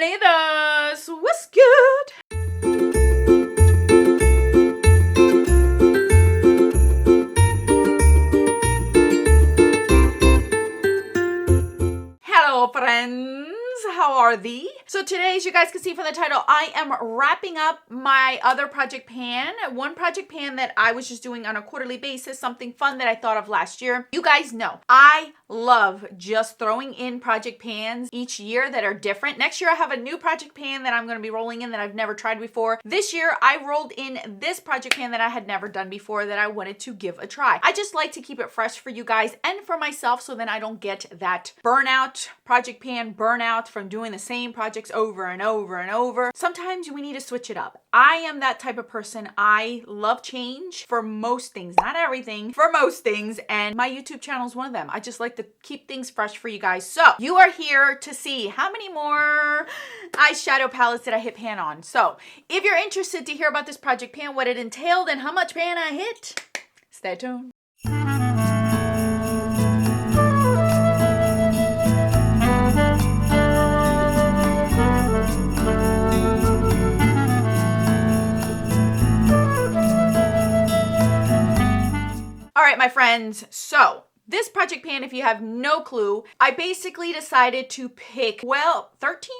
Bienvenidos! What's good? Hello friends, how are thee? So today, as you guys can see from the title, I am wrapping up my other project pan. One project pan that I was just doing on a quarterly basis, something fun that I thought of last year. You guys know, I love just throwing in project pans each year that are different. Next year, I have a new project pan that I'm going to be rolling in that I've never tried before. This year, I rolled in this project pan that I had never done before that I wanted to give a try. I just like to keep it fresh for you guys and for myself so then I don't get that burnout, project pan burnout from doing the same projects over and over and over. Sometimes we need to switch it up. I am that type of person. I love change for most things, not everything, for most things, and my YouTube channel is one of them. I just like to keep things fresh for you guys. So you are here to see how many more eyeshadow palettes did I hit pan on. So if you're interested to hear about this project pan, what it entailed and how much pan I hit, stay tuned. All right, my friends, so this project pan, if you have no clue, I basically decided to pick, 13?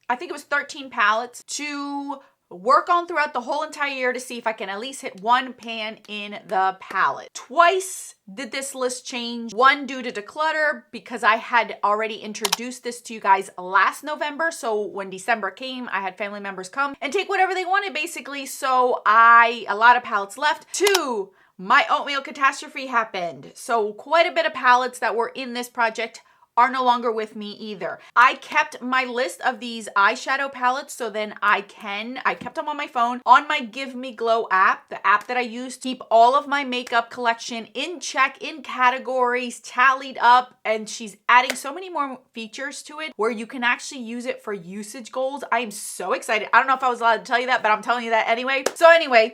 I think it was 13 palettes to work on throughout the whole entire year to see if I can at least hit one pan in the palette. Twice did this list change. One due to declutter because I had already introduced this to you guys last November. So when December came, I had family members come and take whatever they wanted basically. So a lot of palettes left. Two, my oatmeal catastrophe happened. So quite a bit of palettes that were in this project are no longer with me either. I kept my list of these eyeshadow palettes so then I kept them on my phone, on my Give Me Glow app, the app that I use to keep all of my makeup collection in check, in categories, tallied up, and she's adding so many more features to it where you can actually use it for usage goals. I am so excited. I don't know if I was allowed to tell you that, but I'm telling you that anyway.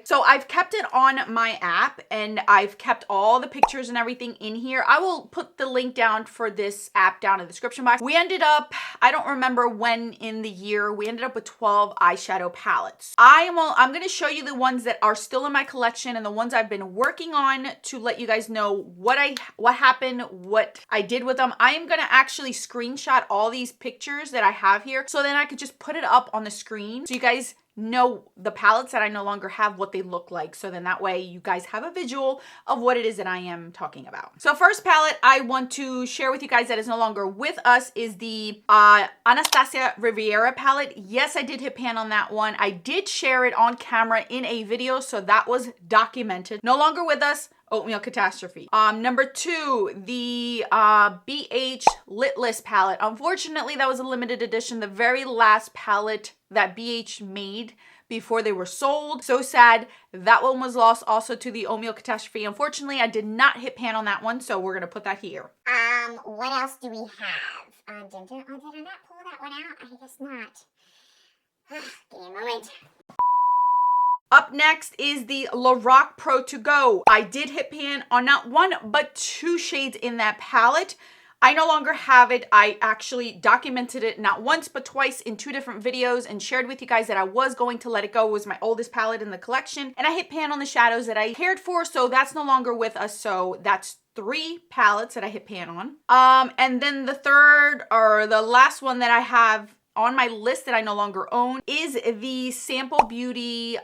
So I've kept it on my app and I've kept all the pictures and everything in here. I will put the link down for this app down in the description box. We ended up, I don't remember when in the year, we ended up with 12 eyeshadow palettes. I'm going to show you the ones that are still in my collection and the ones I've been working on to let you guys know what happened, what I did with them. I am going to actually screenshot all these pictures that I have here so then I could just put it up on the screen so you guys know the palettes that I no longer have, what they look like. So then that way you guys have a visual of what it is that I am talking about. So first palette I want to share with you guys that is no longer with us is the Anastasia Riviera palette. Yes, I did hit pan on that one. I did share it on camera in a video, so that was documented. No longer with us. Oatmeal Catastrophe. Number two, the BH Litless palette. Unfortunately, that was a limited edition, the very last palette that BH made before they were sold. So sad. That one was lost also to the Oatmeal Catastrophe. Unfortunately, I did not hit pan on that one, so we're gonna put that here. What else do we have? Did I not pull that one out? I guess not. Give me a moment. Up next is the Lorac Pro To Go. I did hit pan on not one, but two shades in that palette. I no longer have it. I actually documented it not once, but twice in two different videos and shared with you guys that I was going to let it go. It was my oldest palette in the collection. And I hit pan on the shadows that I cared for, so that's no longer with us. So that's 3 palettes that I hit pan on. And then the third, or the last one that I have on my list that I no longer own is the Sample Beauty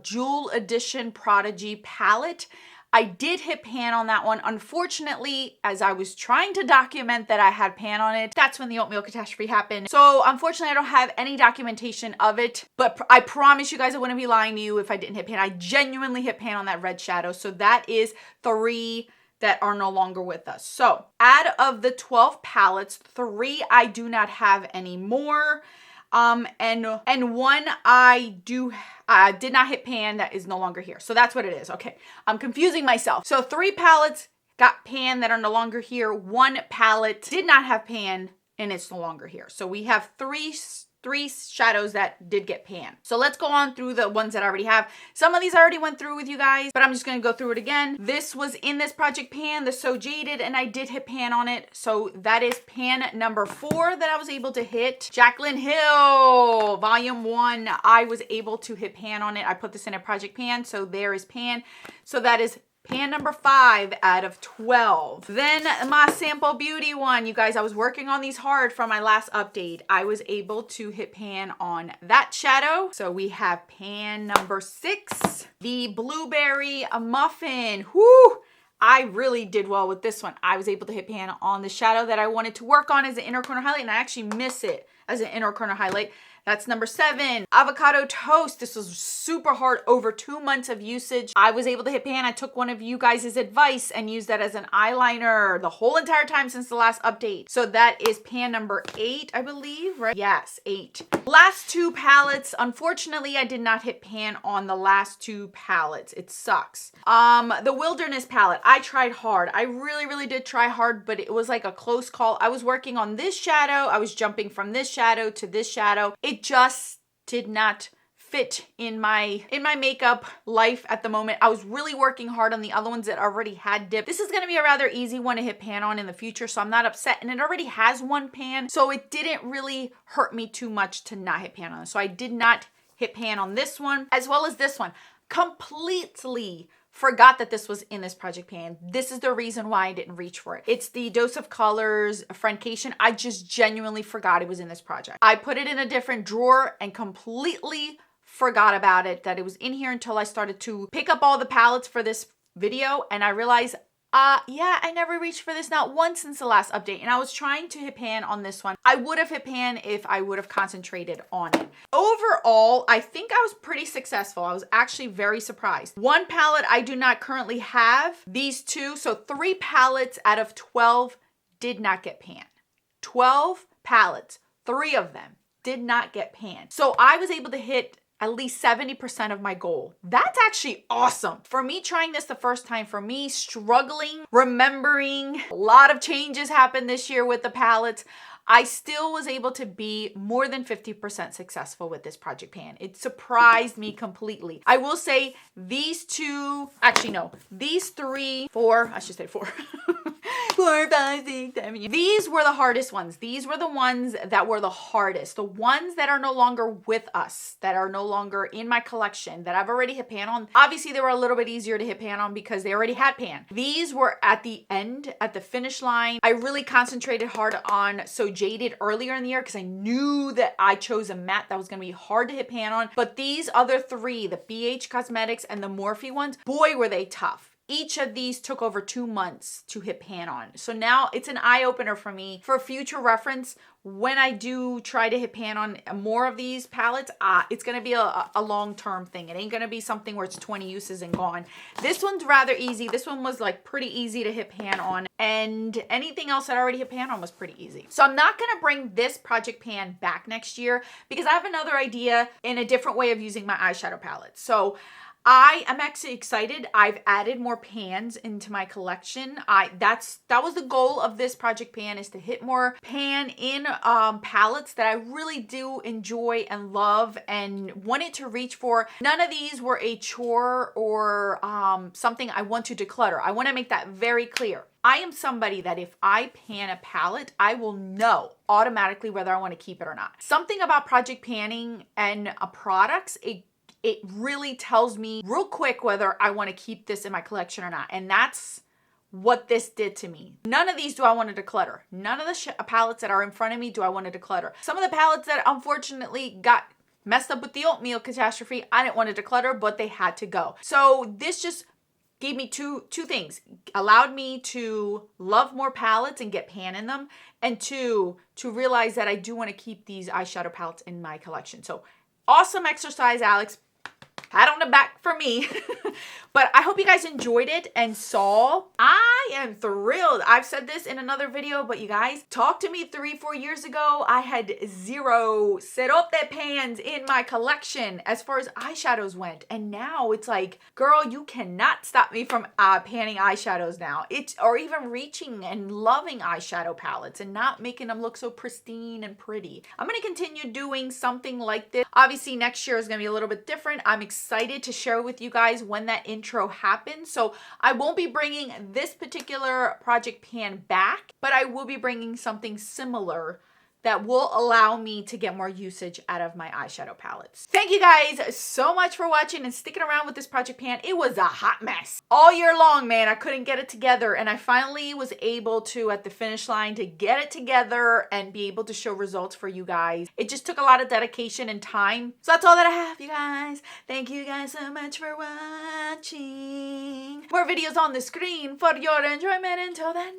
Jewel Edition Prodigy palette. I did hit pan on that one. Unfortunately, as I was trying to document that I had pan on it, that's when the Oatmeal Catastrophe happened. So unfortunately, I don't have any documentation of it, but I promise you guys I wouldn't be lying to you if I didn't hit pan. I genuinely hit pan on that red shadow. So that is 3 that are no longer with us. So out of the 12 palettes, 3 I do not have anymore. And one I did not hit pan that is no longer here. So that's what it is. Okay. I'm confusing myself. So 3 palettes got pan that are no longer here. 1 palette did not have pan and it's no longer here. So we have 3 three shadows that did get pan. So let's go on through the ones that I already have. Some of these I already went through with you guys, but I'm just gonna go through it again. This was in this project pan, the So Jaded, and I did hit pan on it. So that is pan number 4 that I was able to hit. Jaclyn Hill, volume 1, I was able to hit pan on it. I put this in a project pan, so there is pan. So that is pan number 5 out of 12. Then my Sample Beauty one, you guys, I was working on these hard from my last update. I was able to hit pan on that shadow. So we have pan number 6, the Blueberry Muffin. Whoo! I really did well with this one. I was able to hit pan on the shadow that I wanted to work on as an inner corner highlight, and I actually miss it as an inner corner highlight. That's number 7. Avocado Toast. This was super hard, over 2 months of usage. I was able to hit pan. I took one of you guys' advice and used that as an eyeliner the whole entire time since the last update. So that is pan number 8, I believe, right? Yes, 8. Last 2 palettes. Unfortunately, I did not hit pan on the last 2 palettes. It sucks. The Wilderness palette. I tried hard. I really, really did try hard, but it was like a close call. I was working on this shadow. I was jumping from this shadow to this shadow. It just did not fit in my makeup life at the moment. I was really working hard on the other ones that already had dip. This is going to be a rather easy one to hit pan on in the future, so I'm not upset. And it already has 1 pan, so it didn't really hurt me too much to not hit pan on it. So I did not hit pan on this one, as well as this one. Completely forgot that this was in this project pan. This is the reason why I didn't reach for it. It's the Dose of Colors Friendcation. I just genuinely forgot it was in this project. I put it in a different drawer and completely forgot about it, that it was in here, until I started to pick up all the palettes for this video, and I realized, yeah, I never reached for this, not once since the last update. And I was trying to hit pan on this one. I would have hit pan if I would have concentrated on it. Overall, I think I was pretty successful. I was actually very surprised. 1 palette I do not currently have. These 2, so 3 palettes out of 12 did not get pan. 12 palettes, 3 of them did not get pan. So I was able to hit at least 70% of my goal. That's actually awesome. For me trying this the first time, for me struggling, remembering, a lot of changes happened this year with the palettes, I still was able to be more than 50% successful with this project pan. It surprised me completely. I will say these 2, actually no, these 3, 4, I should say 4. 4, 5, 6, 7. These were the hardest ones. These were the ones that were the hardest. The ones that are no longer with us, that are no longer in my collection, that I've already hit pan on. Obviously, they were a little bit easier to hit pan on because they already had pan. These were at the end, at the finish line. I really concentrated hard on So Jaded earlier in the year because I knew that I chose a matte that was going to be hard to hit pan on. But these other 3, the BH Cosmetics and the Morphe ones, boy, were they tough. Each of these took over 2 months to hit pan on. So now it's an eye-opener for me. For future reference, when I do try to hit pan on more of these palettes, it's going to be a long-term thing. It ain't going to be something where it's 20 uses and gone. This one's rather easy. This one was like pretty easy to hit pan on. And anything else that I already hit pan on was pretty easy. So I'm not going to bring this project pan back next year because I have another idea in a different way of using my eyeshadow palette. So I am actually excited. I've added more pans into my collection. That was the goal of this project pan, is to hit more pan in palettes that I really do enjoy and love and wanted to reach for. None of these were a chore or something I want to declutter. I want to make that very clear. I am somebody that if I pan a palette, I will know automatically whether I want to keep it or not. Something about project panning and products, it really tells me real quick whether I want to keep this in my collection or not. And that's what this did to me. None of these do I want to declutter. None of the palettes that are in front of me do I want to declutter. Some of the palettes that unfortunately got messed up with the oatmeal catastrophe, I didn't want to declutter, but they had to go. So this just gave me two things. Allowed me to love more palettes and get pan in them. And 2, to realize that I do want to keep these eyeshadow palettes in my collection. So awesome exercise, Alex. pat on the back for me. But I hope you guys enjoyed it and saw. I am thrilled. I've said this in another video, but you guys, talk to me 3-4 years ago. I had 0 Cerote pans in my collection as far as eyeshadows went. And now it's like, girl, you cannot stop me from panning eyeshadows now. Or even reaching and loving eyeshadow palettes and not making them look so pristine and pretty. I'm going to continue doing something like this. Obviously, next year is going to be a little bit different. I'm excited to share with you guys when that intro happens. So I won't be bringing this particular project pan back, but I will be bringing something similar that will allow me to get more usage out of my eyeshadow palettes. Thank you guys so much for watching and sticking around with this project pan. It was a hot mess all year long, man. I couldn't get it together, and I finally was able to, at the finish line, to get it together and be able to show results for you guys. It just took a lot of dedication and time. So that's all that I have, you guys. Thank you guys so much for watching. More videos on the screen for your enjoyment. Until then,